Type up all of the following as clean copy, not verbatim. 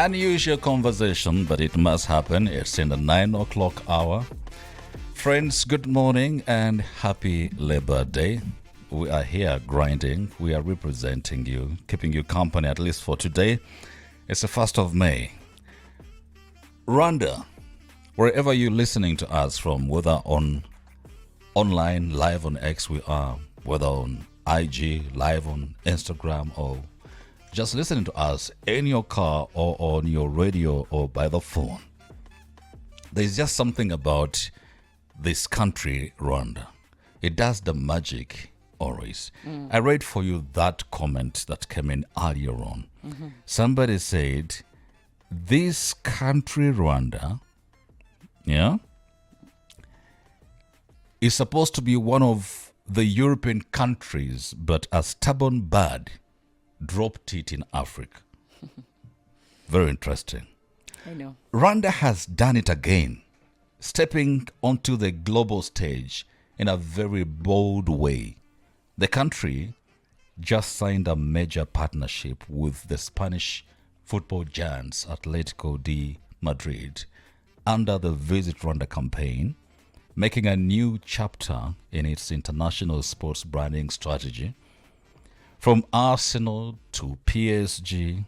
Unusual conversation, but it must happen. It's in the 9 o'clock hour. Friends, good morning and happy Labor Day. We are here grinding. We are representing you, keeping you company at least for today. It's the 1st of May. Rwanda, wherever you're listening to us from, whether online, live on X we are, whether on IG, live on Instagram, or just listening to us in your car or on your radio or by the phone. There's just something about this country, Rwanda. It does the magic always. I read for you that comment that came in earlier on. Somebody said, this country, Rwanda, is supposed to be one of the European countries, but a stubborn bird dropped it in Africa. Very interesting. I know. Rwanda has done it again, stepping onto the global stage in a very bold way. The country just signed a major partnership with the Spanish football giants Atletico de Madrid under the Visit Rwanda campaign, making a new chapter in its international sports branding strategy. From Arsenal to PSG,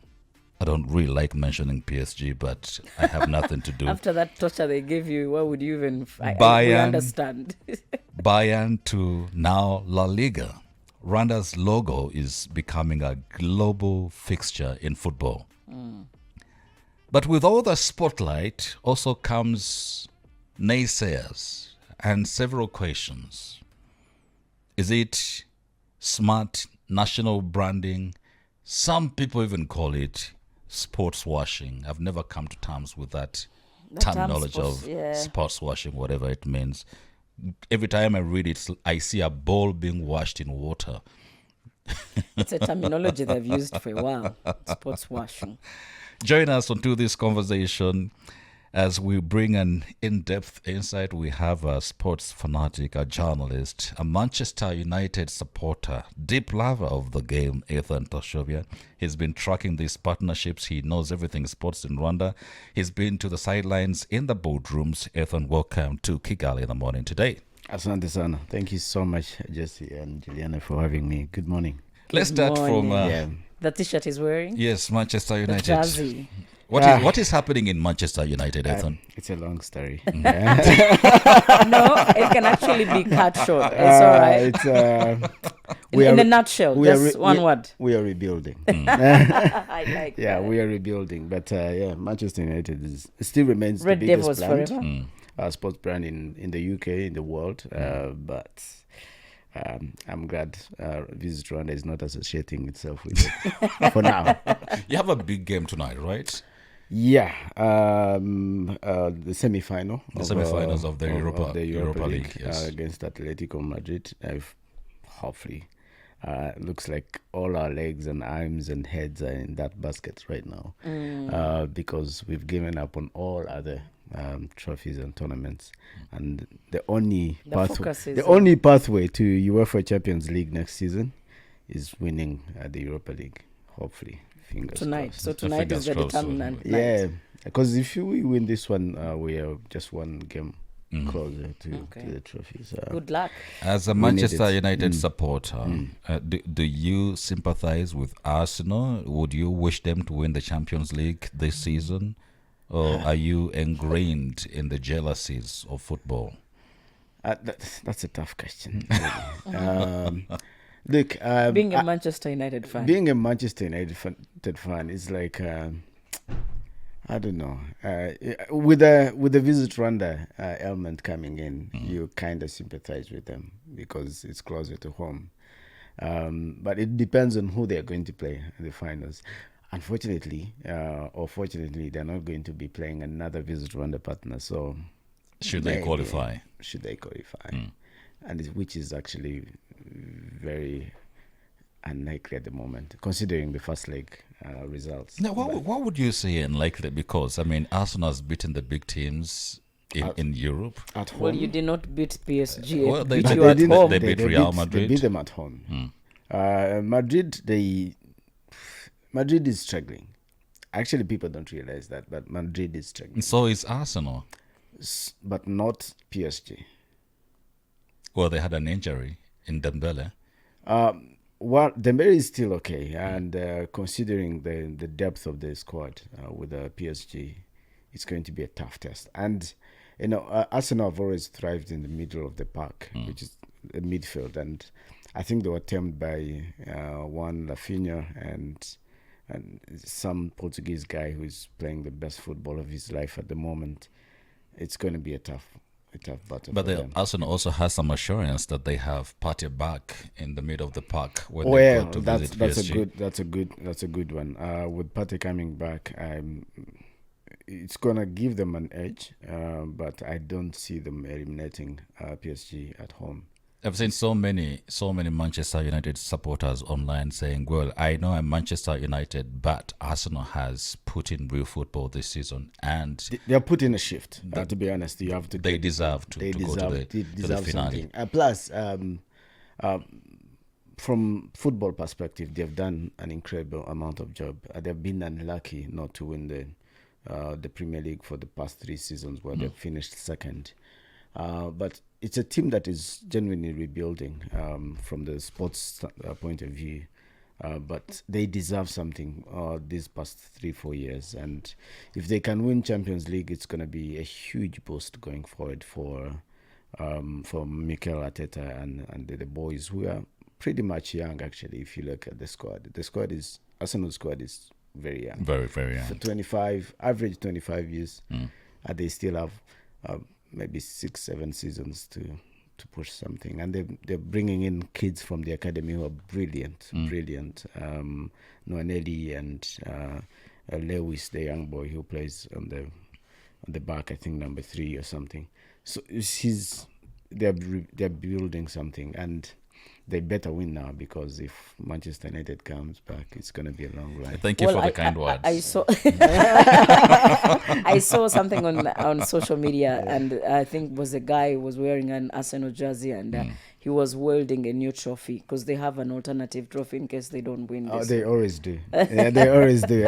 I don't really like mentioning PSG, but I have nothing to do. After that torture they gave you, what would you even... we understand. Bayern to now La Liga. Rwanda's logo is becoming a global fixture in football. But with all the spotlight also comes naysayers and several questions. Is it smart national branding? Some people even call it sports washing. I've never come to terms with that terminology of sports washing, whatever it means. Every time I read it, I see a ball being washed in water. It's a terminology they've used for a while, sports washing. Join us onto this conversation as we bring an in-depth insight. We have a sports fanatic, a journalist, a Manchester United supporter, deep lover of the game, Athan Tashobya. He's been tracking these partnerships. He knows everything sports in Rwanda. He's been to the sidelines in the boardrooms. Athan, welcome to Kigali in the morning today. Asante sana. Thank you so much, Jesse and Juliana, for having me. Good morning. Let's start from... the T-shirt he's wearing? Yes, Manchester United. The jersey. What is happening in Manchester United, Athan? It's a long story. No, it can actually be cut short. It's all right. In a nutshell, just one word. We are rebuilding. I like that. We are rebuilding. But Manchester United still remains Red the biggest Devils brand, forever. sports brand in the UK, in the world. But I'm glad Visit Rwanda is not associating itself with it for now. You have a big game tonight, right? Yeah, the semi-final. The semi-finals of the Europa League, yes. Against Atletico Madrid. Hopefully, looks like all our legs and arms and heads are in that basket right now, because we've given up on all other trophies and tournaments, and the only pathway to UEFA Champions League next season is winning the Europa League. Hopefully. Tonight. Crossed. So tonight is the determinant night. Yeah, because if we win this one, we are just one game closer to the trophy. So good luck. As a Manchester United supporter, do you sympathize with Arsenal? Would you wish them to win the Champions League this season? Or are you ingrained in the jealousies of football? That's a tough question. Look, being a Manchester United fan. Being a Manchester United fan is like, I don't know. With the Visit Rwanda element coming in, you kind of sympathize with them because it's closer to home. But it depends on who they're going to play in the finals. Unfortunately, or fortunately, they're not going to be playing another Visit Rwanda partner. So, should they qualify? And which is actually very unlikely at the moment, considering the first leg results. Now, what would you say unlikely? Because, I mean, Arsenal has beaten the big teams in Europe. At home. Well, you did not beat PSG. Well, they beat Real Madrid. They beat them at home. Madrid is struggling. Actually, people don't realize that, but Madrid is struggling. So is Arsenal. But not PSG. Well, they had an injury in Dembele. Well, Dembele is still okay, and considering the depth of the squad with the PSG, it's going to be a tough test. And Arsenal have always thrived in the middle of the park, which is the midfield, and I think they were tamed by one Rafinha and some Portuguese guy who is playing the best football of his life at the moment. It's going to be a tough battle. But Arsenal also has some assurance that they have Partey back in the middle of the park when they go to visit PSG. That's a good one. With Partey coming back, it's gonna give them an edge. But I don't see them eliminating PSG at home. I've seen so many Manchester United supporters online saying, well, I know I'm Manchester United, but Arsenal has put in real football this season. And they're putting a shift, to be honest. You have to. They deserve to go to the finale. Plus, from football perspective, they've done an incredible amount of job. They've been unlucky not to win the Premier League for the past 3 seasons where they've finished second. But it's a team that is genuinely rebuilding from the sports point of view. But they deserve something these past 3-4 years. And if they can win Champions League, it's going to be a huge boost going forward for Mikel Arteta and the boys who are pretty much young, actually, if you look at the squad. Arsenal squad is very young. Very, very young. For average 25 years. They still have maybe 6-7 seasons to push something, and they're bringing in kids from the academy who are brilliant. Noanelli and Lewis, the young boy who plays on the back, I think number 3 or something. So they're building something, and they better win now, because if Manchester United comes back, it's going to be a long ride. Thank you for the kind words. I saw I saw something on social media, and I think was a guy who was wearing an Arsenal jersey, and he was wielding a new trophy, because they have an alternative trophy in case they don't win this. Oh, they always do. Yeah, they always do.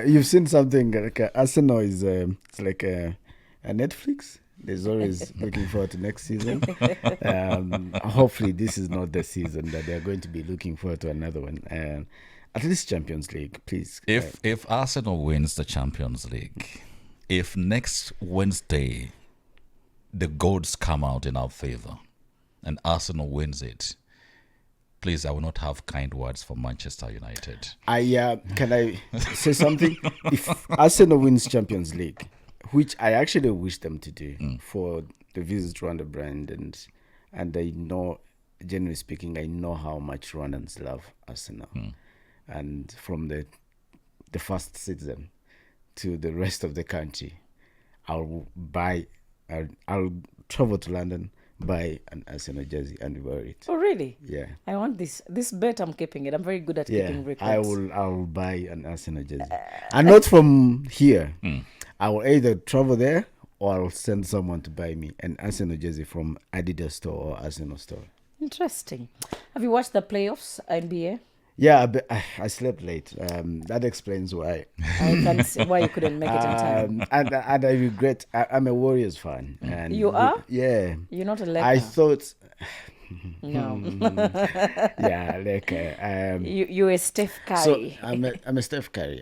You've seen something like Arsenal is it's like a Netflix. There's always looking forward to next season. Hopefully, this is not the season that they're going to be looking forward to another one. At least Champions League, please. If Arsenal wins the Champions League, if next Wednesday the gods come out in our favor and Arsenal wins it, please, I will not have kind words for Manchester United. Can I say something? If Arsenal wins Champions League, which I actually wish them to do for the Visit Rwanda brand, and I know, generally speaking, I know how much Rwandans love Arsenal, and from the first citizen to the rest of the country, I'll travel to London, buy an Arsenal jersey and wear it. Oh, really? Yeah. I want this bet. I'm keeping it. I'm very good at keeping records. I will buy an Arsenal jersey, and not from here. I will either travel there, or I will send someone to buy me an Arsenal jersey from Adidas store or Arsenal store. Interesting. Have you watched the playoffs, NBA? Yeah, but I slept late. That explains why. I can see why you couldn't make it in time. And I regret. I'm a Warriors fan. And you are? Yeah. You're not a Laker. I thought. No. Yeah, Laker. You're a Steph Curry. So I'm a Steph Curry.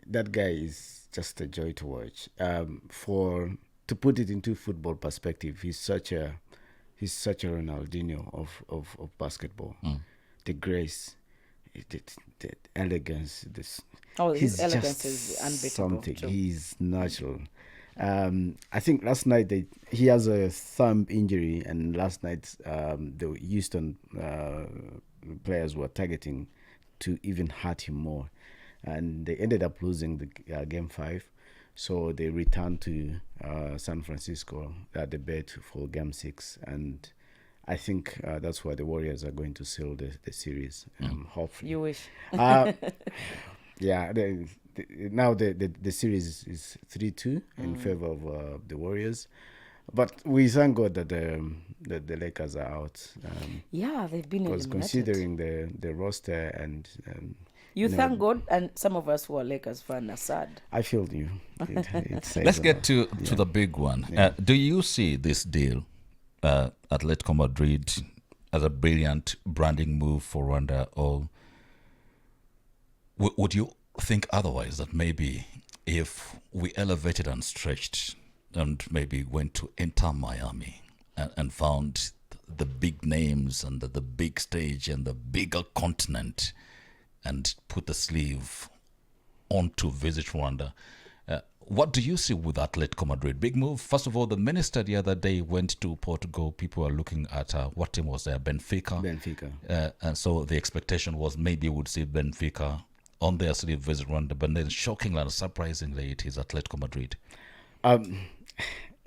That guy is just a joy to watch. To put it into football perspective, he's such a Ronaldinho of basketball. The grace, the elegance. His elegance is unbeatable. Something. He's natural. I think last night he has a thumb injury, and last night the Houston players were targeting to even hurt him more, and they ended up losing the game 5. So they returned to San Francisco at the bet for game 6, and I think that's why the Warriors are going to seal the series. Hopefully, you wish. Yeah. Now the series is 3-2 in favor of the Warriors, but we thank God that the Lakers are out. Yeah, they've been eliminated. Because considering the roster and You thank God, and some of us who are Lakers fan are sad. I feel you. It says Let's a get lot. to the big one. Do you see this deal, Atletico Madrid, as a brilliant branding move for Rwanda, or would you think otherwise, that maybe if we elevated and stretched and maybe went to Inter Miami and found the big names and the big stage and the bigger continent and put the sleeve on to visit Rwanda, what do you see with Atletico Madrid? Big move. First of all, the minister the other day went to Portugal. People are looking at what team was there? Benfica. And so the expectation was maybe we would see Benfica on their sleeve visit Rwanda, but then shockingly and surprisingly, it is Atletico Madrid.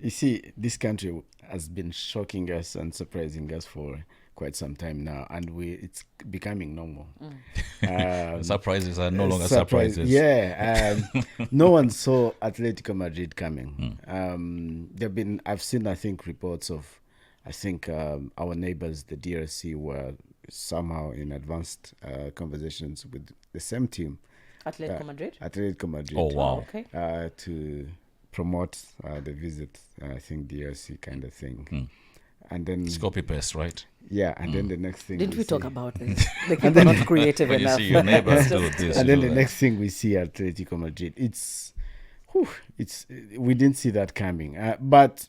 You see, this country has been shocking us and surprising us for quite some time now, and it's becoming normal. Surprises are no longer surprises. Yeah, no one saw Atletico Madrid coming. I've seen, I think, reports of, our neighbors, the DRC, were somehow in advanced conversations with the same team, Atletico Madrid. Atletico Madrid. Oh wow! Okay. To promote the visit, I think DRC kind of thing. And then it's copy paste, right? Yeah, and then the next thing Didn't we talk see- about this? The people are not creative When you enough. see your neighbors do this, and you then do the that. next thing we see at Atletico Madrid, we didn't see that coming. But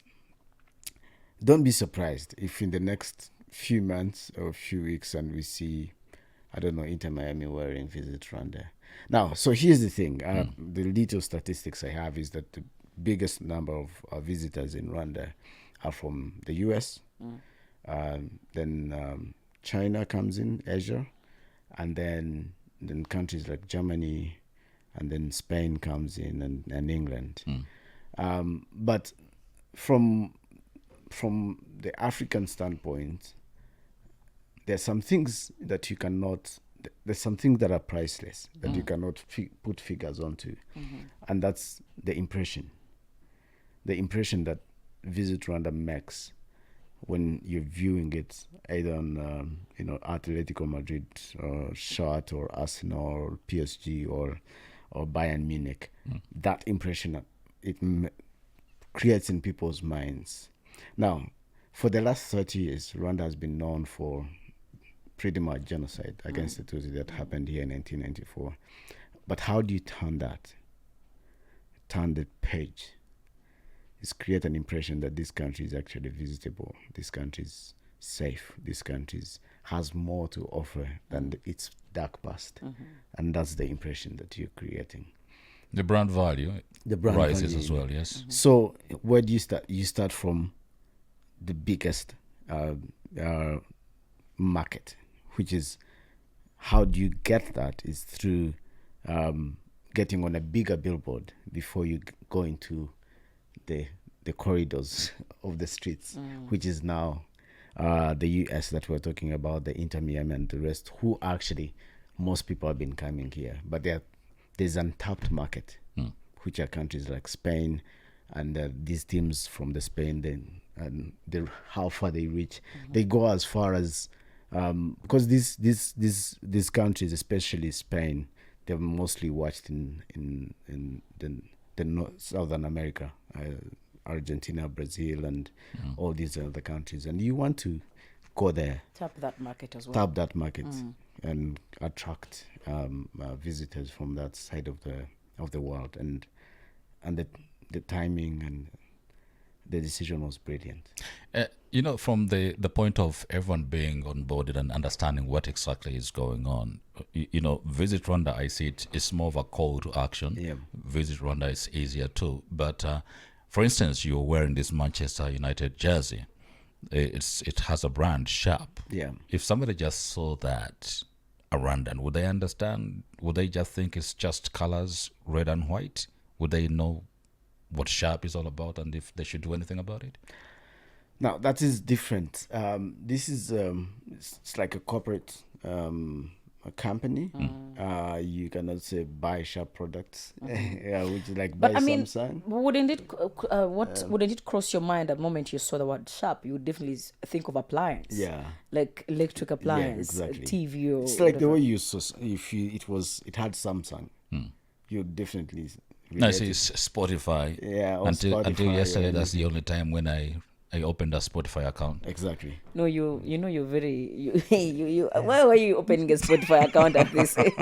don't be surprised if in the next few months or few weeks and we see, I don't know, Inter Miami wearing visit Rwanda. Now, so here's the thing. The little statistics I have is that the biggest number of visitors in Rwanda are from the US. Then China comes in, Asia, and then countries like Germany, and then Spain comes in, and England. But from the African standpoint, there's some things that you cannot. There's some things that are priceless that you cannot put figures onto, and that's the impression that Visit Rwanda makes when you're viewing it either on Atletico Madrid shirt or Arsenal or PSG or Bayern Munich. That impression creates in people's minds. Now, for the last 30 years, Rwanda has been known for pretty much genocide against the Tutsi that happened here in 1994. But how do you turn the page? Is create an impression that this country is actually visitable, this country is safe, this country has more to offer than its dark past. And that's the impression that you're creating. The brand value rises value. as well, yes. So where do you start? You start from the biggest market, which is, how do you get that is through getting on a bigger billboard before you go into the corridors of the streets, which is now the US that we're talking about, the Inter Miami and the rest, who actually most people have been coming here. But there's untapped market, which are countries like Spain, and these teams from the Spain, how far they reach. They go as far as, because these countries, especially Spain, they're mostly watched in the Southern America, Argentina, Brazil, and all these other countries. And you want to go there, Tap that market as well. And attract visitors from that side of the world. And the timing and the decision was brilliant. From the point of everyone being on board and understanding what exactly is going on, Visit Rwanda, I see it's more of a call to action. Yeah. Visit Rwanda is easier too. But for instance, you're wearing this Manchester United jersey. It has a brand, Sharp. Yeah. If somebody just saw that around, and would they understand? Would they just think it's just colors, red and white? Would they know what Sharp is all about and if they should do anything about it? Now, that is different. This is it's like a corporate a company. You cannot say buy sharp products, yeah, which is like But buy I mean, Samsung. wouldn't it cross your mind the moment you saw the word sharp? You would definitely think of appliance. Yeah. Like electric appliance, exactly. TV or It's like the whatever. way you saw, if you it had Samsung, you definitely No, relate see, it. it's Spotify. Yeah, or Until Spotify yesterday, or that's the only time when I opened a Spotify account. exactly. No, you know you're very you why were you opening a Spotify account at this age?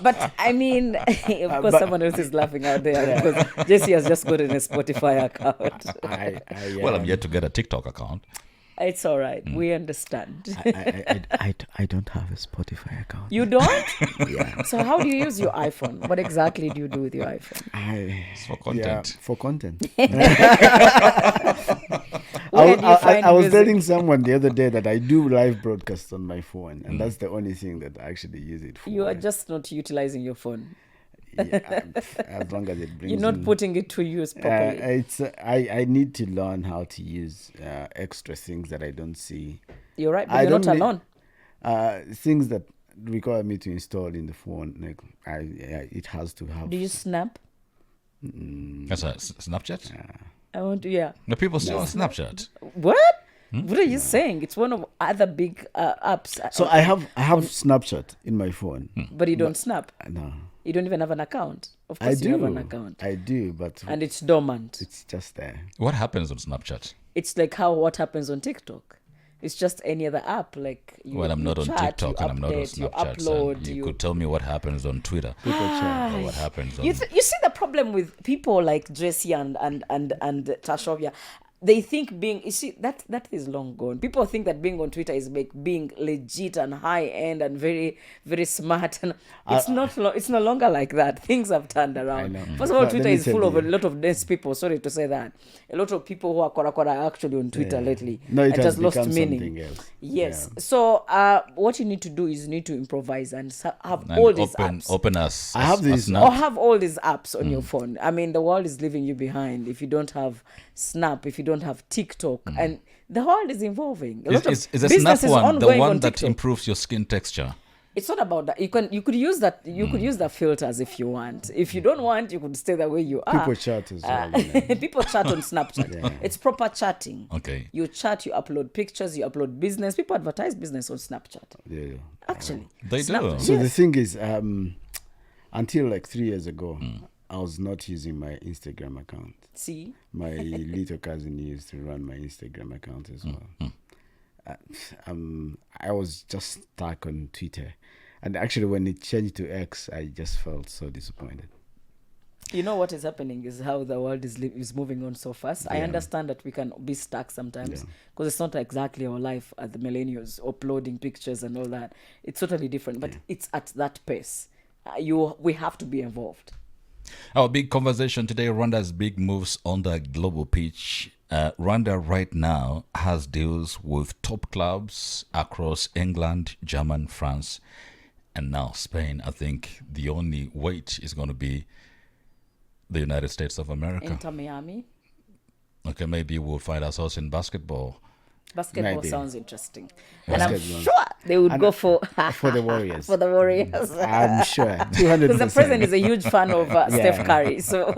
But I mean, of course, someone else is laughing out there because Jesse has just gotten a Spotify account. Well, I'm yet to get a TikTok account. It's all right. We understand. I don't have a Spotify account. You don't? Yeah. So how do you use your iPhone? What exactly do you do with your iPhone? It's for content. For content. Where do you find I was music? telling someone the other day that I do live broadcasts on my phone, and that's the only thing that I actually use it for. You are just not utilizing your phone. Yeah, as long as it brings You're not in, putting it to use properly. it's I need to learn how to use extra things that I don't see. You're right, but I you're not don't need- alone. Things that require me to install in the phone, like it has to have. Do you snap? That's a Snapchat. I want to, yeah. The people still on Snapchat. What? What are you saying? It's one of other big apps. So I have Snapchat in my phone. But you don't snap. No, You don't even have an account. Of I course, you have do. an account, I do, but and it's dormant. it's just there. What happens on Snapchat? It's like what happens on TikTok. It's just any other app. Like you, Well, I'm you not on chat, TikTok you and I'm not on update, you Snapchat. upload. So you could tell me what happens on Twitter. People chat. Or what happens on... You see the problem with people like Jesse and Tashobya. They think you see that is long gone. People think that being on Twitter is like being legit and high end and very very smart, and it's not. It's no longer like that. Things have turned around. know. First of all, But Twitter let me is tell full of a you. lot of dense people. Sorry to say that. A lot of people who are kora are actually on Twitter lately. No, it has lost become meaning. something else. Yes. Yeah. So what you need to do is you need to improvise and have And all these apps. open us. I have as these- Snap. Or have all these apps on your phone. I mean, the world is leaving you behind if you don't have Snap, if you don't have TikTok, and the world is evolving. A lot of Is the Snap business is one the ongoing one on that TikTok. improves your skin texture? It's not about that. You could use that. You could use the filters if you want. If you don't want, you could stay the way you are. People chat as well. you know. People chat on Snapchat. It's proper chatting. Okay. You chat, you upload pictures, you upload business. People advertise business on Snapchat. Yeah. Actually, They do. So Yes. the thing is, until like 3 years ago, I was not using my Instagram account. See, My little cousin used to run my Instagram account as well. I was just stuck on Twitter, and actually, when it changed to X, I just felt so disappointed. you know what is happening is how the world is moving on so fast. I understand that we can be stuck sometimes because it's not exactly our life as the millennials uploading pictures and all that. It's totally different, but it's at that pace. We have to be involved. Our big conversation today, Rwanda's big moves on the global pitch. Rwanda right now has deals with top clubs across England, Germany, France, and now Spain. I think the only wait is going to be the United States of America. Inter Miami. Okay, maybe we'll find ourselves in basketball. Basketball Maybe. sounds interesting. And I'm Basketball. sure they would go for For the Warriors. for the Warriors. I'm sure 200%. Because the president is a huge fan of Steph Curry. So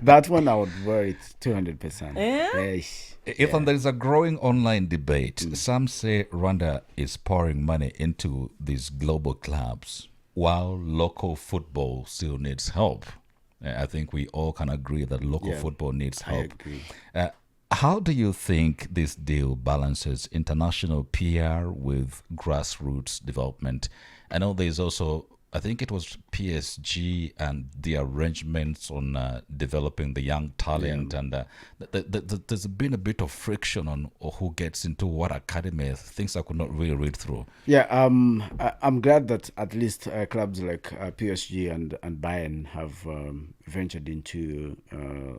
That one I would wear it 200%. Yeah? Yes. Ethan, there is a growing online debate. Some say Rwanda is pouring money into these global clubs while local football still needs help. I think we all can agree that local Yeah, football needs I help. agree. How do you think this deal balances international PR with grassroots development? I know there's also, I think it was PSG and the arrangements on developing the young talent, and there's been a bit of friction on who gets into what academy, things I could not really read through. Yeah, I'm glad that at least clubs like PSG and Bayern have ventured into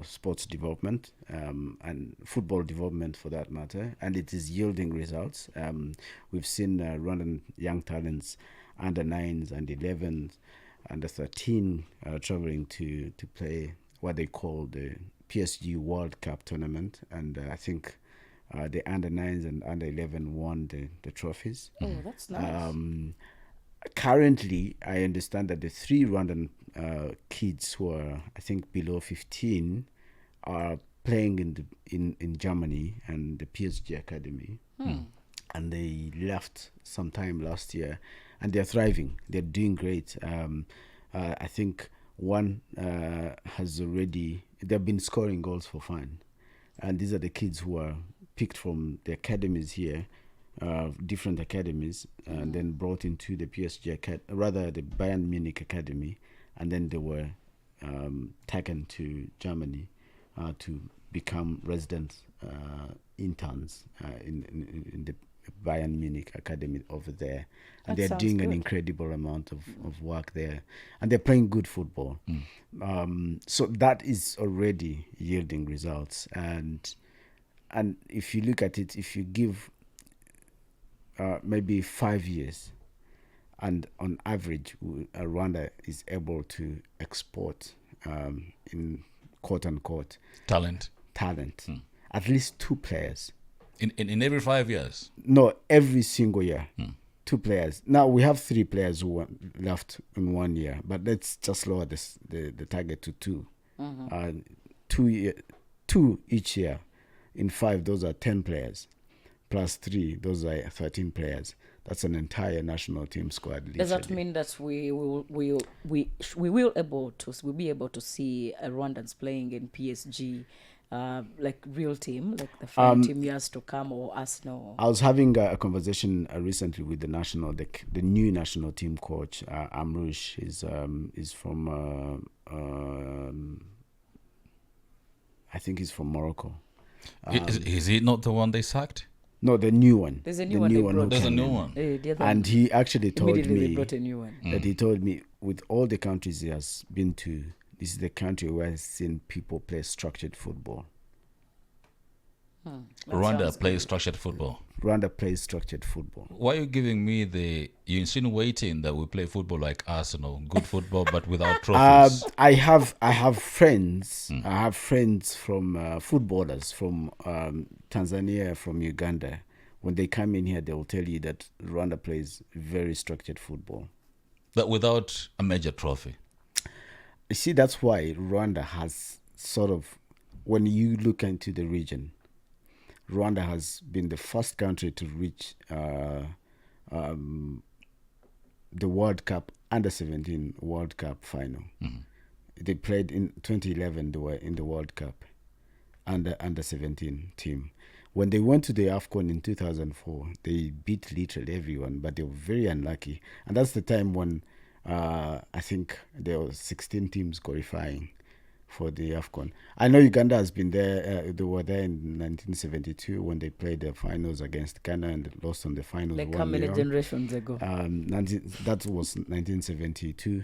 sports development and football development for that matter, and it is yielding results. We've seen Rwandan young talents, under 9s and 11s, under 13 traveling to play what they call the PSG World Cup tournament, and I think the under 9s and under 11 won the trophies. oh, that's nice. currently, I understand that the 3 Rwandan kids who are, I think, below 15 are playing in Germany and the PSG Academy. And they left sometime last year, and they're thriving. They're doing great. I think one has already. They've been scoring goals for fun, and these are the kids who are picked from the academies here, different academies, and then brought into the rather the Bayern Munich Academy, and then they were taken to Germany to become resident interns in the Bayern Munich Academy over there. And That they're sounds doing an good. incredible amount of work there. And they're playing good football. So that is already yielding results. And if you look at it, if you give maybe 5 years, and on average, Rwanda is able to export, in quote unquote, Talent. at least 2 players. In every 5 years. No, every single year. 2 players. Now we have 3 players who were left in 1 year, but let's just lower the target to 2. 2 each year. In 5, those are 10 players. Plus 3, those are 13 players. That's an entire national team squad. Does that literally. mean that we'll be able to see Rwandans playing in PSG, like real team, like the final team years to come, or Arsenal? I was having a conversation recently with the new national team coach, Amrush. Is from I think he's from Morocco. Is he not the one they sacked? No, the new one. There's a The new one they who brought. There's a came new in. one. The other And he actually told immediately they me brought a new one. that he told me with all the countries he has been to, this is the country where he's seen people play structured football. That Rwanda sounds plays structured football. Rwanda plays structured football. Why are you giving me you're insinuating that we play football like Arsenal, good football but without trophies? I have friends. I have friends from footballers from Tanzania, from Uganda. When they come in here, they will tell you that Rwanda plays very structured football. But without a major trophy. You see, that's why Rwanda has sort of, when you look into the region, Rwanda has been the first country to reach the World Cup under-17 World Cup final. They played in 2011. They were in the World Cup under-17 team. When they went to the AFCON in 2004, they beat literally everyone, but they were very unlucky. And that's the time when I think there were 16 teams qualifying for the AFCON. I know Uganda has been there. They were there in 1972 when they played the finals against Ghana and lost on the finals. Like how many generations ago? That was 1972.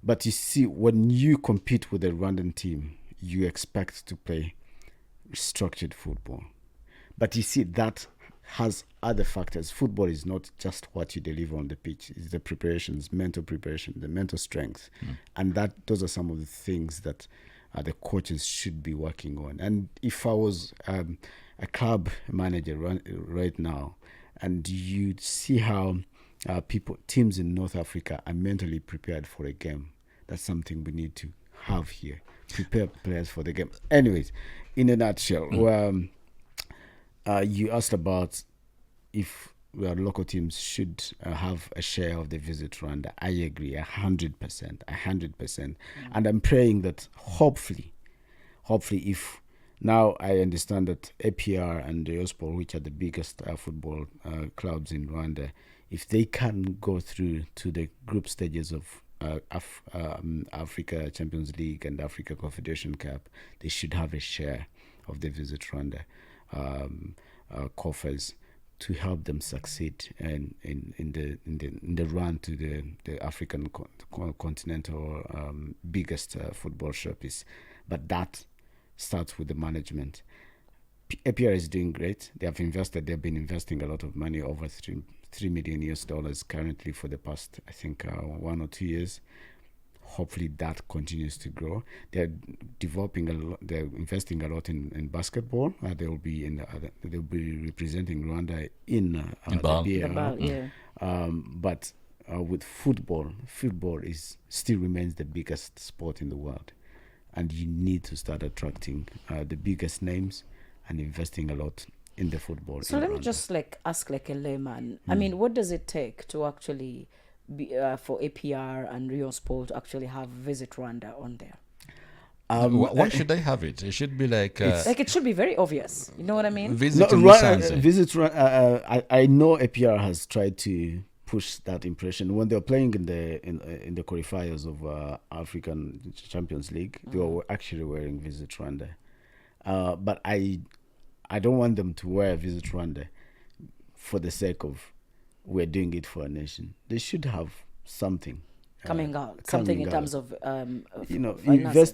But you see, when you compete with the Rwandan team, you expect to play structured football. But you see, that has other factors. Football is not just what you deliver on the pitch. It's the preparations, mental preparation, the mental strength. And those are some of the things that the coaches should be working on. And if I was a club manager right now, and you see how teams in North Africa are mentally prepared for a game, that's something we need to have here. Prepare players for the game. Anyways, in a nutshell, you asked about if local teams should have a share of the Visit Rwanda. I agree, 100%. And I'm praying that hopefully, if now I understand that APR and the Ospor, which are the biggest football clubs in Rwanda, if they can go through to the group stages of Africa Champions League and Africa Confederation Cup, they should have a share of the Visit Rwanda coffers to help them succeed in the run to the African continental biggest football showpiece. But that starts with the management. APR is doing great. They've been investing a lot of money, over $3 million US currently for the past, I think, 1 or 2 years. hopefully that continues to grow. They're developing a lot. They're investing a lot in basketball. They'll be they'll be representing Rwanda in In the BAL. The BAL. ball, yeah. But with football is still remains the biggest sport in the world, and you need to start attracting the biggest names and investing a lot in the football. So in let me Rwanda. just like ask like a layman. I mean, what does it take to actually be for APR and Rio Sport to actually have Visit Rwanda on there? Why should they have it? It should be like Like it should be very obvious. You know what I mean? visit No, Musanze. I know APR has tried to push that impression when they're playing in the qualifiers of African Champions League. They were actually wearing Visit Rwanda, but I don't want them to wear Visit Rwanda for the sake of we're doing it for a nation. They should have something Coming out, something in out. terms of Invest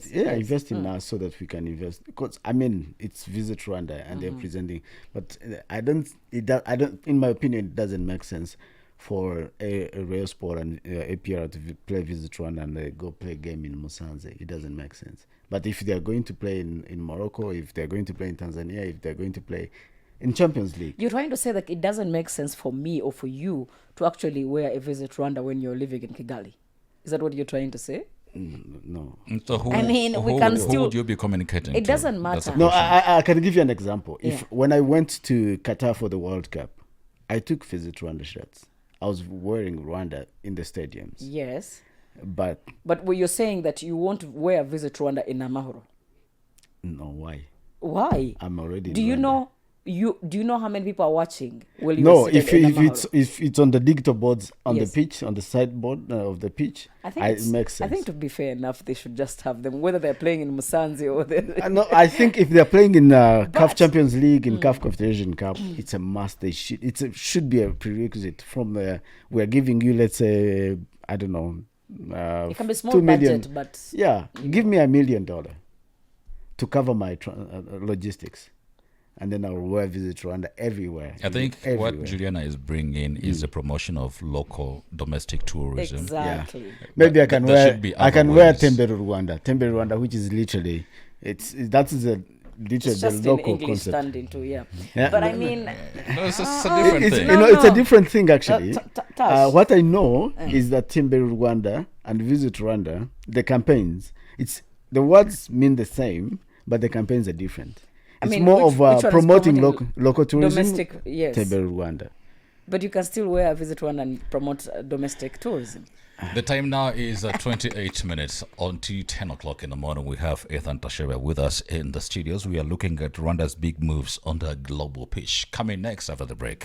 finances. Yes. invest in us so that we can invest, because I mean it's Visit Rwanda and they're presenting, but I don't in my opinion it doesn't make sense for a Rail Sport and APR to play Visit Rwanda and go play a game in Musanze. It doesn't make sense. But if they're going to play in Morocco, if they're going to play in Tanzania, if they're going to play in Champions League, You're trying to say that it doesn't make sense for me or for you to actually wear a Visit Rwanda when you're living in Kigali. Is that what you're trying to say? no. So who, I mean, we who, can who still- would you be communicating It to? doesn't That's the matter. No, question. I can give you an example. If Yeah. when I went to Qatar for the World Cup, I took Visit Rwanda shirts. I was wearing Rwanda in the stadiums, Yes. but But you're saying that you won't wear Visit Rwanda in Amahoro. no, why? Why? I'm already. in Do you Rwanda. know do you know how many people are watching? Will you No, be if seated in if it's on the digital boards on Yes. the pitch, on the sideboard of the pitch, I think it makes sense. I think to be fair enough, they should just have them, whether they're playing in Musanze or they're No, I think if they're playing in CAF But- Champions League, in CAF Confederation Cup, it's a must. They should be a prerequisite. From we're giving you, let's say, I don't know, it can be small 2 million. budget, but Yeah, give me $1 million to cover my logistics, and then I'll wear Visit Rwanda everywhere. I think everywhere. what Juliana is bringing is the promotion of local domestic tourism. exactly. Maybe I But can there wear should be I other can wear ways. Tembe Rwanda, which is literally that is a literally It's just the in local English concept. standing too, yeah. Yeah. But I mean, No, it's a different It's, thing. you know, No, it's a no. different thing actually. Tash. What I know is that Tembe Rwanda and Visit Rwanda, the campaigns, the words mean the same, but the campaigns are different. I It's mean, more which of one is promoting promoting local tourism. domestic, yes. Tembe Rwanda. But you can still wear Visit Rwanda and promote domestic tourism. The time now is 28 minutes on to 10 o'clock in the morning. We have Athan Tashobya with us in the studios. We are looking at Rwanda's big moves on the global pitch. Coming next after the break.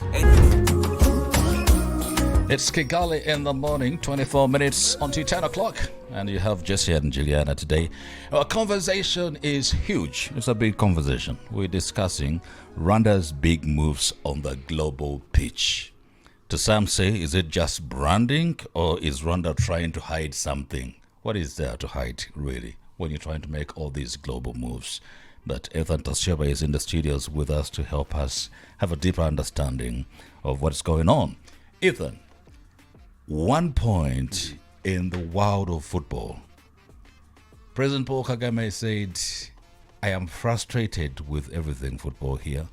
It's Kigali in the morning, 24 minutes until 10 o'clock. And you have Jesse and Juliana today. Our conversation is huge. It's a big conversation. We're discussing Rwanda's big moves on the global pitch. To some say, is it just branding or is Rwanda trying to hide something? What is there to hide, really, when you're trying to make all these global moves? But Athan Tashobya is in the studios with us to help us have a deeper understanding of what's going on. Athan, 1 point in the world of football. President Paul Kagame said, I am frustrated with everything football here,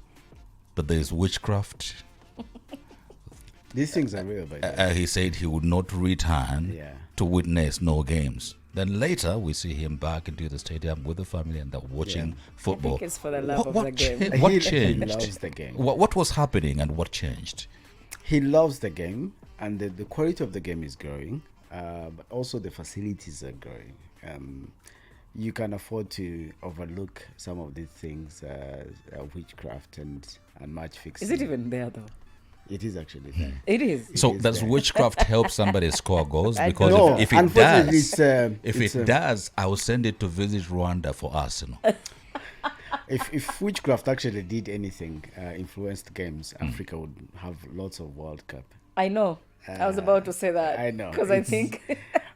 but there's witchcraft. These things are real, by the way. He said he would not return Yeah. to witness no games. Then later we see him back into the stadium with the family and they're watching football. I think it's for the love of the game. What He changed? loves the game. What was happening and what changed? He loves the game, and the quality of the game is growing, but also the facilities are growing. You can afford to overlook some of these things, witchcraft and match fixing. Is it even there though? It is actually there. It is. So is does there. witchcraft help somebody score goals? I Because No, if it unfortunately, does, it's, does, I will send it to visit Rwanda for Arsenal. if witchcraft actually did anything, influenced games, Africa would have lots of World Cup. I know. I was about to say that. I know, Because I it's- think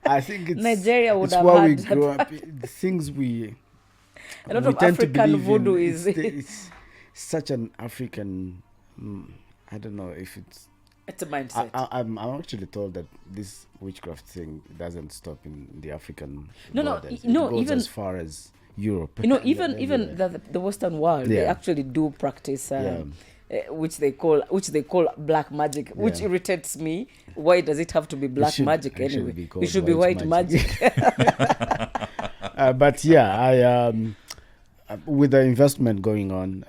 I think it's Nigeria would it's have where we had grow up. The things we a lot we of tend to African believe voodoo in, is. it's such an African. I don't know if it's It's a mindset. I'm actually told that this witchcraft thing doesn't stop in the African No, no, borders. no, It goes even- as far as Europe. even the Western world, they Yeah. actually do practice. Yeah. Which they call black magic, which Yeah. irritates me. Why does it have to be black should magic actually anyway? be It called should be white white magic. But yeah, with the investment going on,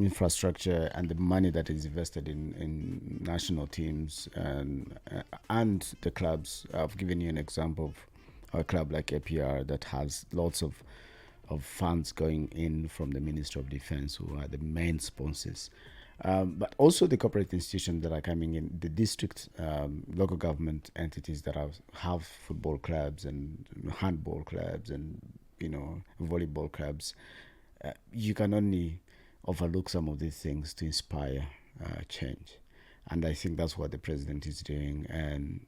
infrastructure and the money that is invested in national teams and the clubs, I've given you an example of a club like APR that has lots of funds going in from the Ministry of Defense, who are the main sponsors. But also the corporate institutions that are coming in, the district, local government entities that have football clubs and handball clubs and, volleyball clubs. You can only overlook some of these things to inspire change. And I think that's what the president is doing. And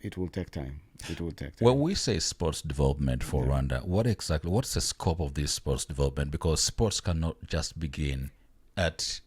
it will take time. It will take time. When we say sports development for Rwanda, what's the scope of this sports development? Because sports cannot just begin at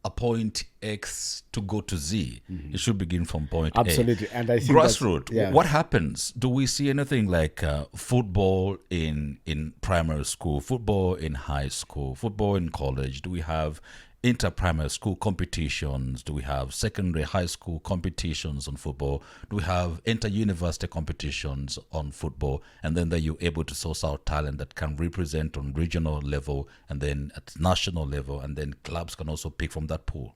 a point X to go to Z. It should begin from point Absolutely. A. And I think Grassroots. yeah. What happens? Do we see anything like football in primary school, football in high school, football in college? Do we have inter-primary school competitions? Do we have secondary high school competitions on football? Do we have inter-university competitions on football? And then you're able to source out talent that can represent on regional level and then at national level, and then clubs can also pick from that pool.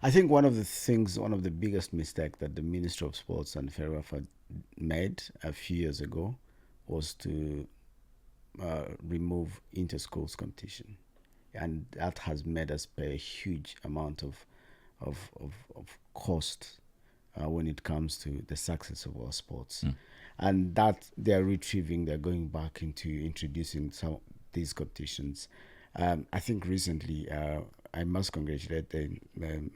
I think one of the biggest mistakes that the Ministry of Sports and FERWAFA made a few years ago was to remove inter-schools competition. And that has made us pay a huge amount of cost when it comes to the success of our sports. And that they're going back into introducing some of these competitions. I think recently, I must congratulate the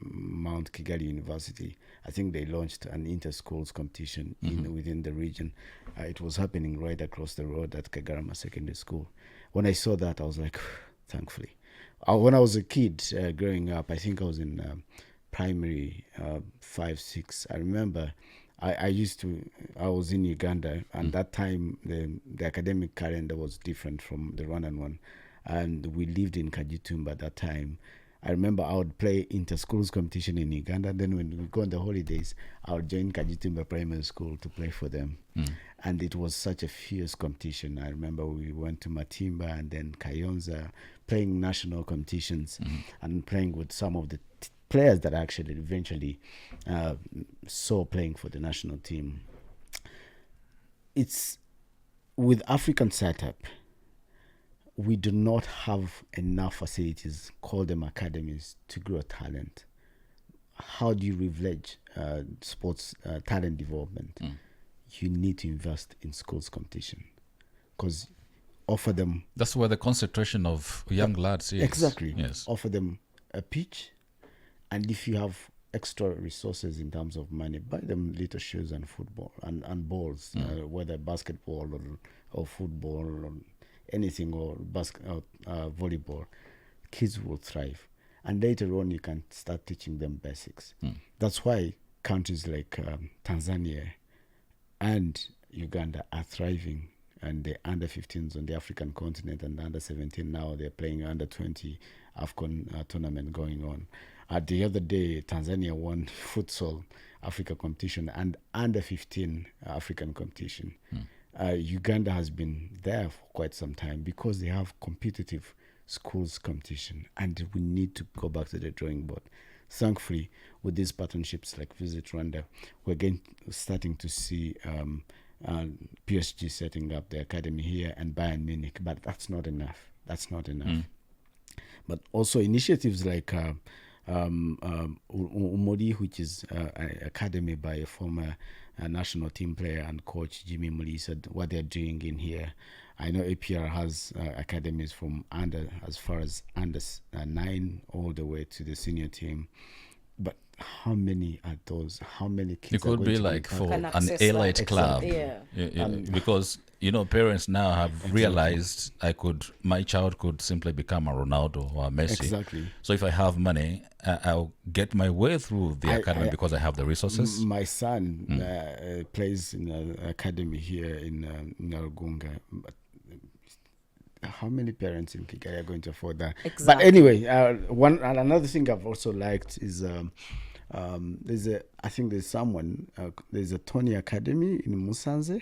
Mount Kigali University. I think they launched an inter-schools competition within the region. It was happening right across the road at Kagarama Secondary School. When I saw that, I was like, thankfully. When I was a kid growing up, I think I was in primary 5, 6. I remember I was in Uganda, and that time the academic calendar was different from the Rwandan one. And we lived in Kajitumba at that time. I remember I would play inter-schools competition in Uganda. Then when we go on the holidays, I would join Kajitumba Primary School to play for them. And it was such a fierce competition. I remember we went to Matimba and then Kayonza, playing national competitions and playing with some of the players that I actually eventually saw playing for the national team. It's with African setup, we do not have enough facilities, call them academies, to grow talent. How do you leverage sports talent development? You need to invest in schools competition, because offer them... That's where the concentration of young lads is. Exactly. Yes. Offer them a pitch, and if you have extra resources in terms of money, buy them little shoes and football and balls, whether basketball or football or anything, or volleyball. Kids will thrive, and later on you can start teaching them basics. That's why countries like Tanzania and Uganda are thriving, and the under 15s on the African continent and the under 17 now they're playing under 20 AFCON tournament going on. The other day Tanzania won futsal Africa competition and under 15 African competition. Uganda has been there for quite some time because they have competitive schools competition, and we need to go back to the drawing board. Thankfully, with these partnerships like Visit Rwanda, we're starting to see PSG setting up the academy here and Bayern Munich, but that's not enough. But also initiatives like Umodi, which is an academy by a former national team player and coach Jimmy Mulisa, what they're doing in here. I know APR has academies from as far as under 9 all the way to the senior team. But how many are those? How many kids? It could be like for an elite club. Yeah. Because You know, parents now have realized my child could simply become a Ronaldo or a Messi. Exactly. So if I have money, I'll get my way through the academy because I have the resources. My son plays in an academy here in Rugunga. But how many parents in Kigali are going to afford that? Exactly. But anyway, another thing I've also liked is there's a Tony Academy in Musanze.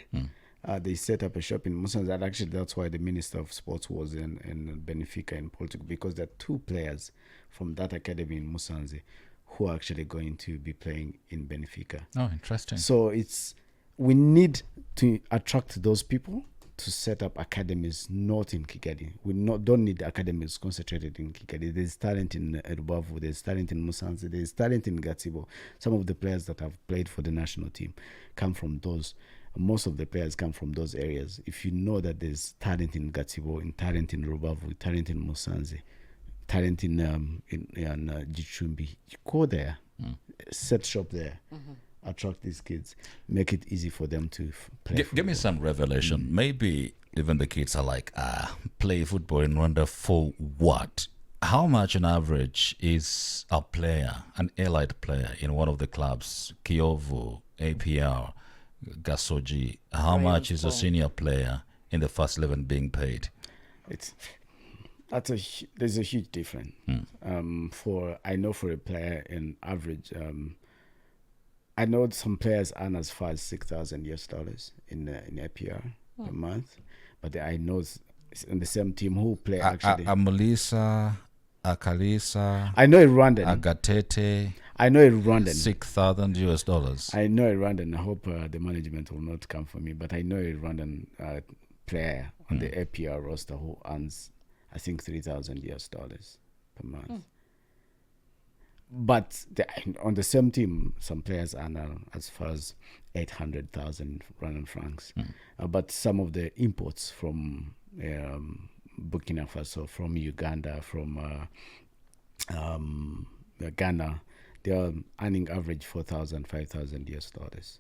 They set up a shop in Musanze, and actually that's why the Minister of Sports was in Benfica in Portugal, because there are 2 players from that academy in Musanze who are actually going to be playing in Benfica. Oh, interesting. So we need to attract those people to set up academies not in Kigali. We don't need academies concentrated in Kigali. There's talent in Rubavu, there's talent in Musanze, there's talent in Gatsibo. Some of the players that have played for the national team come from those. Most of the players come from those areas. If you know that there's talent in Gatsibo, talent in Rubavu, talent in Musanze, talent in Gichumbi, you go there, set shop there. Attract these kids, make it easy for them to play. Give me some revelation. Maybe even the kids are like, play football in Rwanda for what? How much on average is a player, an allied player in one of the clubs, Kiyovu, APR, Gasoji? How much is a senior player in the first 11 being paid? There's a huge difference. For a player in average, I know some players earn as far as $6,000 in APR a month, but I know in the same team who play actually. Amulisa, Akalisa. I know a Rwandan. Agatete. I know a Rwandan. $6,000. I know a Rwandan. I hope the management will not come for me, but I know a Rwandan player on the APR roster who earns, I think, $3,000 per month. But on the same team, some players earn as far as 800,000 Rwandan francs. But some of the imports from Burkina Faso, from Uganda, from Ghana, they are earning average $4,000, $5,000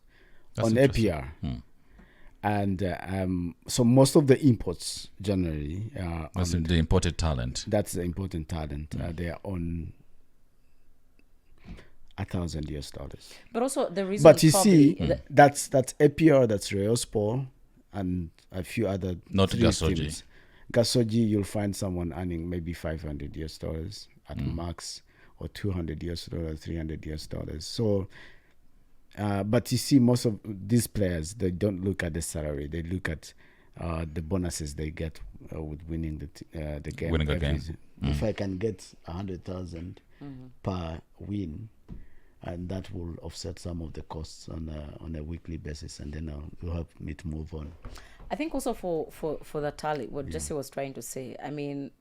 on APR. And so most of the imports generally that's the imported talent. That's the imported talent. They are on $1,000. But also the reason. But you see, that's APR, that's Real Sport, and a few other. Not Gasoji. Teams. Gasoji, you'll find someone earning maybe $500 at max, or $200, $300. So, but you see, most of these players, they don't look at the salary; they look at the bonuses they get with winning the game. Winning a game. If I can get 100,000 per win, and that will offset some of the costs on a weekly basis, and then it'll help me to move on. I think also for the talent, what Jesse was trying to say, I mean,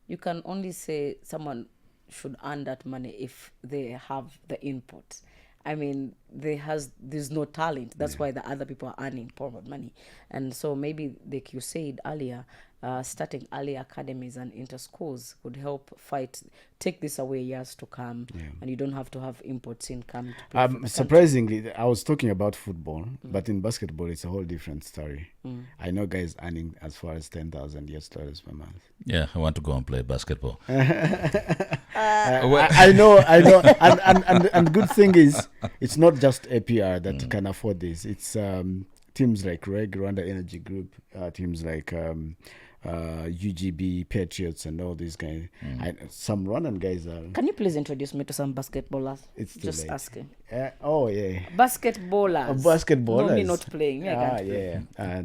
you can only say someone should earn that money if they have the input. I mean, there's no talent. That's why the other people are earning proper money. And so maybe, like you said earlier, starting early academies and inter-schools would help take this away years to come, and you don't have to have imports in come to play for the surprisingly, I was talking about football, but in basketball, it's a whole different story. I know guys earning as far as $10,000 per month. Yeah, I want to go and play basketball. I know, and good thing is, it's not just APR that can afford this. It's teams like Rwanda Energy Group, teams like UGB, Patriots, and all these guys. Some Rwandan guys are. Can you please introduce me to some basketballers? It's too just late. asking. Basketballers. Basketballers. No, me not playing.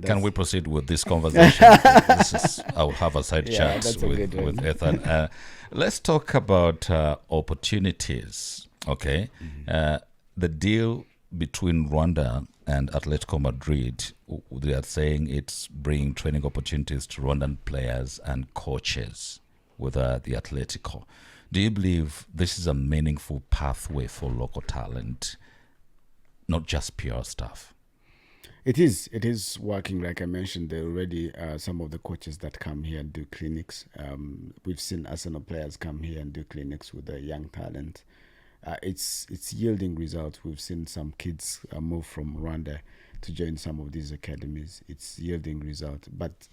Can we proceed with this conversation? I'll have a side chat with Athan. Let's talk about opportunities. Okay, the deal between Rwanda and Atletico Madrid, they are saying it's bringing training opportunities to Rwandan players and coaches with the Atletico. Do you believe this is a meaningful pathway for local talent, not just pure stuff? It is working. Like I mentioned, there already some of the coaches that come here and do clinics. We've seen Arsenal players come here and do clinics with the young talent. It's yielding results. We've seen some kids move from Rwanda to join some of these academies. It's yielding result, but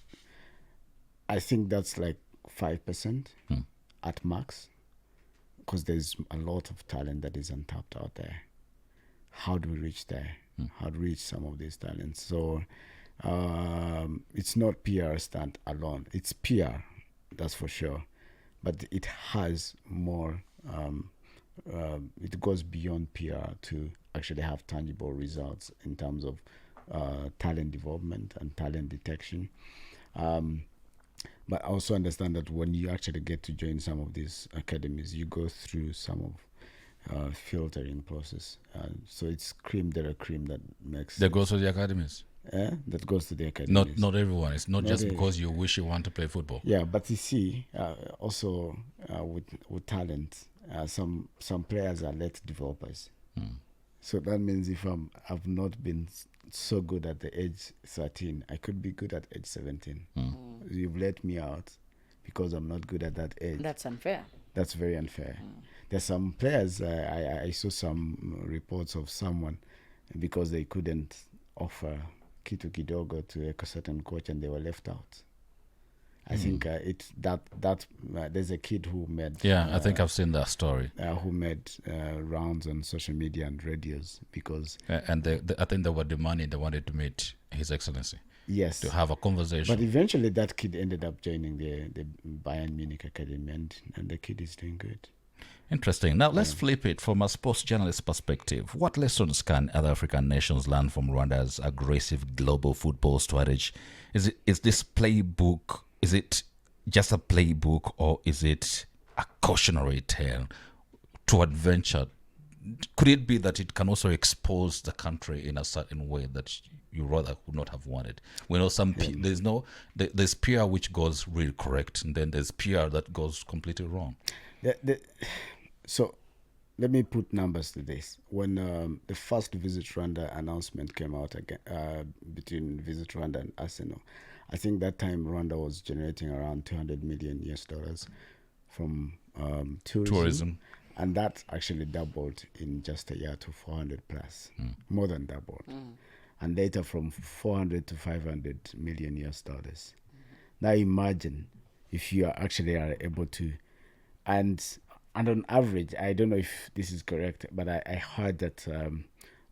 I think that's like 5% at max, because there's a lot of talent that is untapped out there. How do we reach there? How do we reach some of these talents? So it's not PR stunt alone. It's PR, that's for sure, but it has more. It goes beyond PR to actually have tangible results in terms of talent development and talent detection. But I also understand that when you actually get to join some of these academies, you go through some of filtering process. So it's cream de la cream that makes. That goes to the academies. That goes to the academies. Not everyone. It's not just because you wish you want to play football. Yeah, but you see, also with talent, some players are late developers. So that means if I've not been so good at the age 13, I could be good at age 17. You've let me out because I'm not good at that age. That's unfair. That's very unfair. There's some players, I saw some reports of someone because they couldn't offer kitu kidogo to a certain coach and they were left out. I think it's that there's a kid who made. Yeah, I think I've seen that story. Who made rounds on social media and radios because. And I think they were demanding, they wanted to meet His Excellency. Yes. To have a conversation. But eventually that kid ended up joining the Bayern Munich Academy and the kid is doing good. Interesting. Now let's flip it from a sports journalist perspective. What lessons can other African nations learn from Rwanda's aggressive global football strategy? Is this playbook? Is it just a playbook, or is it a cautionary tale to adventure? Could it be that it can also expose the country in a certain way that you rather would not have wanted? We know there's PR which goes really correct, and then there's PR that goes completely wrong. So let me put numbers to this. When the first Visit Rwanda announcement came out again, between Visit Rwanda and Arsenal, I think that time Rwanda was generating around $200 million from tourism. And that actually doubled in just a year to 400 plus, more than doubled. And later from 400 to 500 million US dollars. Now imagine if you are able to, and on average, I don't know if this is correct, but I heard that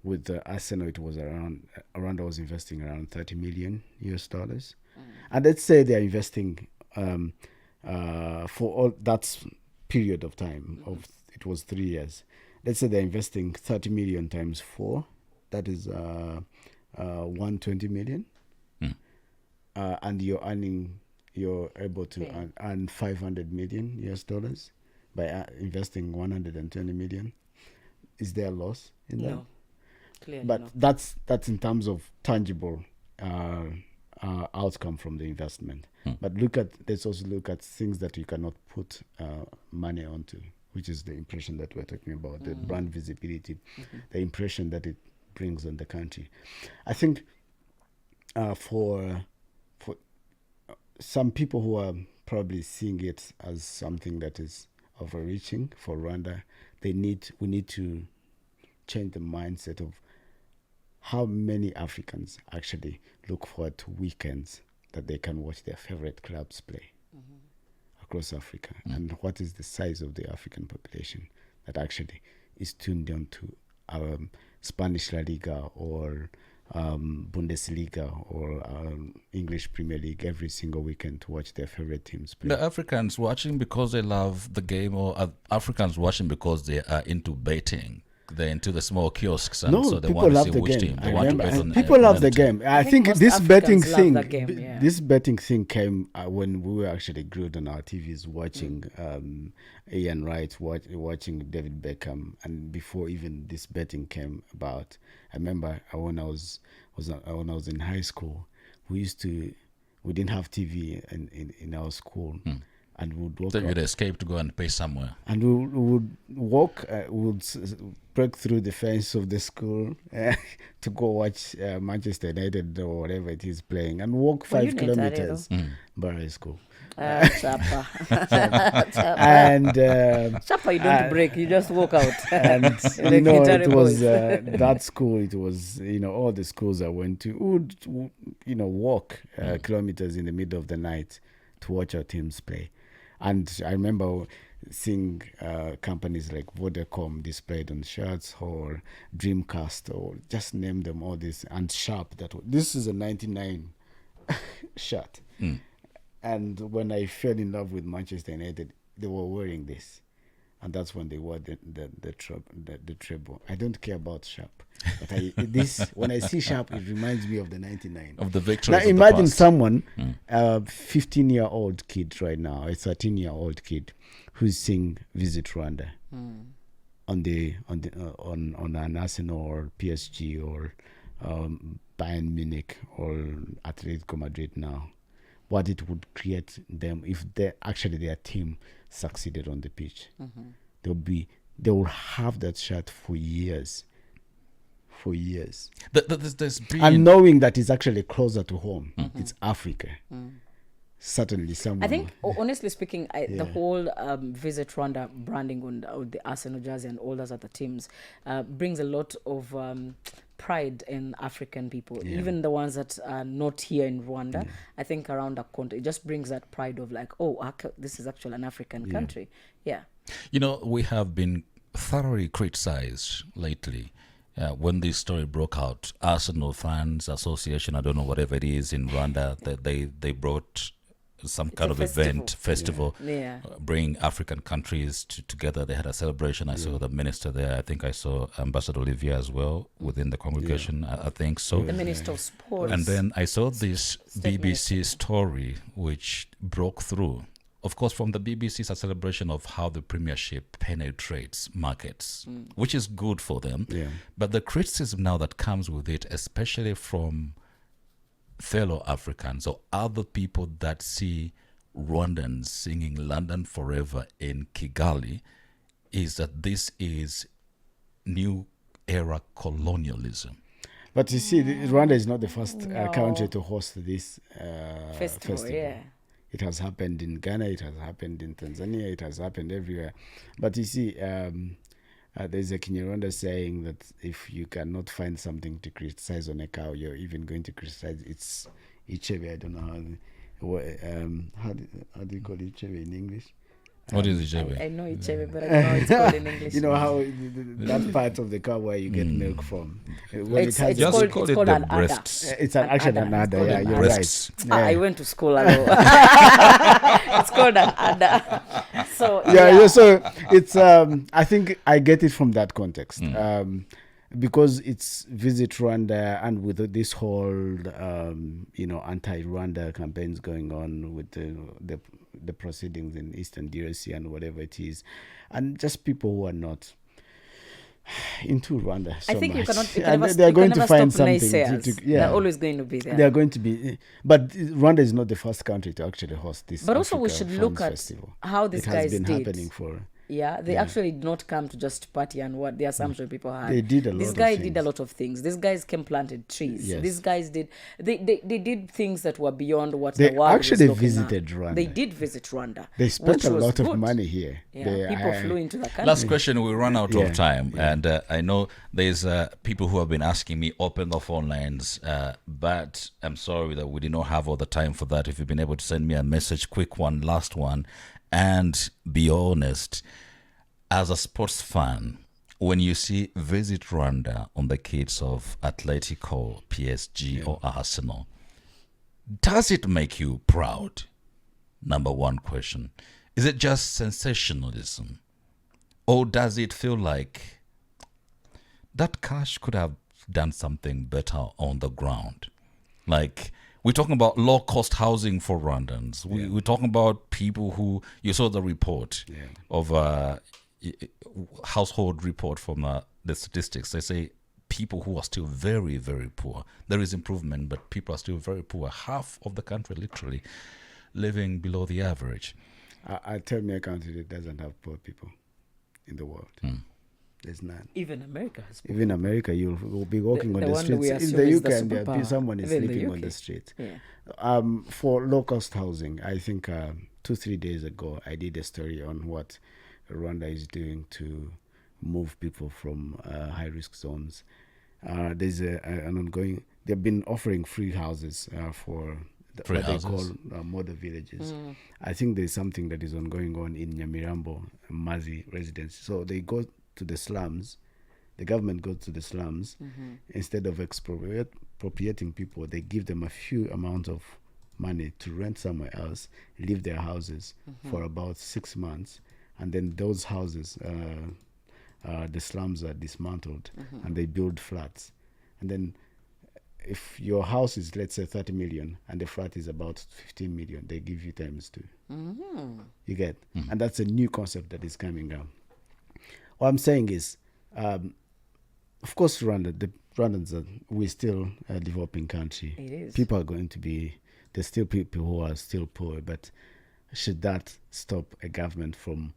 with the Arsenal, it was Rwanda was investing around 30 million US dollars. And let's say they're investing for all that period of time it was 3 years. Let's say they're investing 30 million times 4. That is 120 million. And you're able to earn 500 million US dollars by investing 120 million. Is there a loss in that? No. Clearly but no. That's in terms of tangible outcome from the investment. But let's also look at things that you cannot put money onto, which is the impression that we're talking about, the brand visibility, the impression that it brings on the country. I think for some people who are probably seeing it as something that is overreaching for Rwanda, we need to change the mindset of how many Africans actually look forward to weekends that they can watch their favorite clubs play across Africa, and what is the size of the African population that actually is tuned on to Spanish La Liga or Bundesliga or English Premier League every single weekend to watch their favorite teams play. The Africans watching because they love the game, or are Africans watching because they are into betting? They're into the small kiosks, and so they want to see which team they want to bet on. People love the game. I think this betting thing, game, this betting thing came when we were actually glued on our TVs watching Ian Wright, watching David Beckham, and before even this betting came about. I remember when I was in high school, we didn't have TV in our school. And we would walk. So you'd escape to go and pay somewhere. And we would walk, would break through the fence of the school to go watch Manchester United or whatever it is playing, and walk 5 kilometers by school. Chapa. Chapa. And Chapa, you don't break. You just walk out. and Like you know, Gitare it was boys. that school. It was, you know, all the schools I went to would, you know, walk kilometers in the middle of the night to watch our teams play. And I remember seeing companies like Vodacom displayed on shirts, or Dreamcast, or just name them, all this, and Sharp. This is a 99 shirt. And when I fell in love with Manchester United, they were wearing this. And that's when they wore the treble. I don't care about Sharp. But when I see Sharp, it reminds me of the 99. Of the victories Now of the imagine past. someone, a 15-year-old kid right now, a 13-year-old kid, who's saying "Visit Rwanda" on an Arsenal or PSG or Bayern Munich or Atletico Madrid now. What it would create them if their team succeeded on the pitch. They will have that shirt for years. There's been And knowing that it's actually closer to home. It's Africa. Certainly someone. I think, honestly speaking, the whole Visit Rwanda branding on the Arsenal jersey and all those other teams brings a lot of pride in African people, even the ones that are not here in Rwanda. I think around the country, it just brings that pride of like, oh, this is actually an African country. Yeah. You know, we have been thoroughly criticized lately. When this story broke out, Arsenal Fans Association, I don't know, whatever it is in Rwanda, they brought some kind of festival, bring African countries together. They had a celebration. I saw the minister there. I think I saw Ambassador Olivia as well within the congregation. I think so. The Minister of Sports. And then I saw this BBC story which broke through. Of course, from the BBC, it's a celebration of how the Premiership penetrates markets, which is good for them. Yeah. But the criticism now that comes with it, especially from fellow Africans or other people that see Rwandans singing London Forever in Kigali, is that this is new era colonialism. But you see, Rwanda is not the first country to host this festival. Yeah. It has happened in Ghana, it has happened in Tanzania, it has happened everywhere. But you see, there's a Kinyarwanda saying that if you cannot find something to criticize on a cow, you're even going to criticize its Ichebe. I don't know how do you call Ichebe in English? What is Ichebe? I know Ichebe, but I don't know how it's called in English. You know how that part of the cow where you get milk from. When It's Just called call it an the udder. breasts. it's actually an udder. udder. It's Yeah, called you're an breasts. right. I went to school alone. It's called an udder. So So it's I think I get it from that context. Because it's Visit Rwanda, and with this whole anti-Rwanda campaigns going on with the proceedings in Eastern DRC and whatever it is, and just people who are not into Rwanda so I think much. they're going to find something. They're always going to be there. They are going to be, but Rwanda is not the first country to actually host this. But also we Africa should look Fans at Festival. how these it guys has been did. happening for. Yeah, they actually did not come to just party and what the assumption people had. They did a lot These of guys things. did a lot of things. These guys came planted trees. Yes. These guys did they did things that were beyond what They the world actually was looking visited at. Rwanda. They did visit Rwanda. They spent which a was lot of good. money here. Yeah, people flew into the country. Last question, we run out Yeah, of time. And I know there's people who have been asking me, open the phone lines. But I'm sorry that we did not have all the time for that. If you've been able to send me a message, quick one, last one, and be honest. As a sports fan, when you see Visit Rwanda on the kits of Atletico, PSG, or Arsenal, does it make you proud? Number one question. Is it just sensationalism? Or does it feel like that cash could have done something better on the ground? Like, we're talking about low-cost housing for Rwandans. We're talking about people who, you saw the report of household report from the statistics. They say people who are still very, very poor. There is improvement, but people are still very poor. Half of the country literally living below the average. I tell me a country that doesn't have poor people in the world. There's none. Even America has people. Even America, will be walking on the the one streets. we In assume the is UK, the and there'll be superpower. someone is Even the sleeping on UK. the street. Yeah. For low-cost housing, I think 2-3 days ago, I did a story on what Rwanda is doing to move people from high-risk zones. There's an ongoing. They've been offering free houses for Free what houses. they call model villages. I think there's something that is ongoing on in Nyamirambo, Mazi residents. So they go to the slums. The government goes to the slums. Instead of expropriating people, they give them a few amount of money to rent somewhere else, leave their houses for about 6 months, and then those houses, the slums are dismantled, and they build flats. And then if your house is, let's say, 30 million and the flat is about 15 million, they give you times 2. You get? And that's a new concept that is coming up. What I'm saying is, of course, Rwandans we're still a developing country. It is. People are going to be, there's still people who are still poor, but should that stop a government from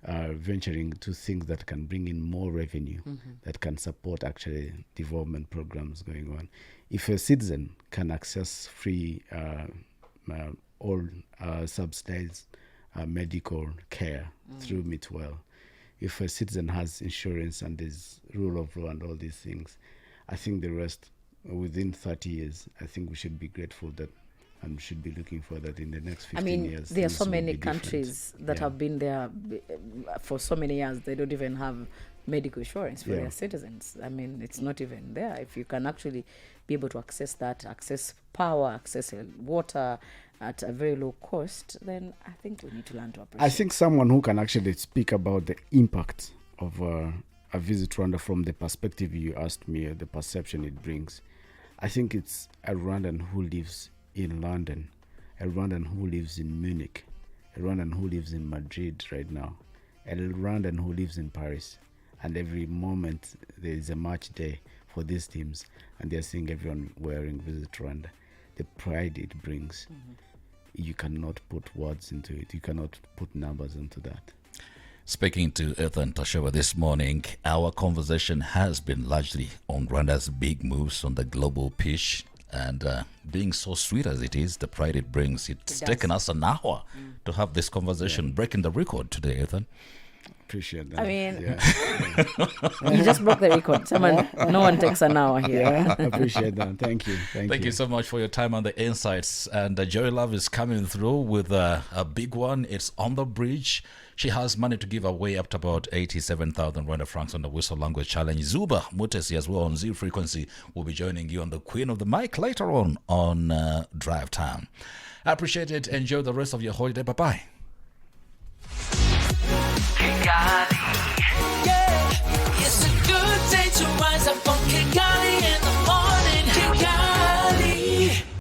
venturing to things that can bring in more revenue, that can support actually development programs going on? If a citizen can access free or subsidized medical care through Meetwell, if a citizen has insurance and there's rule of law and all these things, I think the rest, within 30 years, I think we should be grateful that and should be looking for that in the next 15 years. There are so things will many be different. countries that have been there for so many years. They don't even have medical insurance for their citizens. I mean, it's not even there. If you can actually be able to access that, access power, access water at a very low cost, then I think we need to learn to appreciate. I think someone who can actually speak about the impact of a visit to Rwanda from the perspective you asked me, the perception it brings, I think it's a Rwandan who lives in London, a Rwandan who lives in Munich, a Rwandan who lives in Madrid right now, a Rwandan who lives in Paris. And every moment there is a match day for these teams, and they're seeing everyone wearing Visit Rwanda. The pride it brings, you cannot put words into it. You cannot put numbers into that. Speaking to Athan Tashobya this morning, our conversation has been largely on Rwanda's big moves on the global pitch. And being so sweet as it is, the pride it brings, it's taken us an hour to have this conversation, breaking the record today, Athan. Appreciate that. I mean, you just broke the record. No one takes an hour here. Yeah, I appreciate that. Thank you. Thank you so much for your time and the insights. And Joy Love is coming through with a big one. It's on the bridge. She has money to give away up to about 87,000 Rwanda francs on the Whistle Language Challenge. Zuba Mutesi as well on Zero Frequency will be joining you on the Queen of the Mic later on Drive Time. I appreciate it. Enjoy the rest of your holiday. Bye-bye.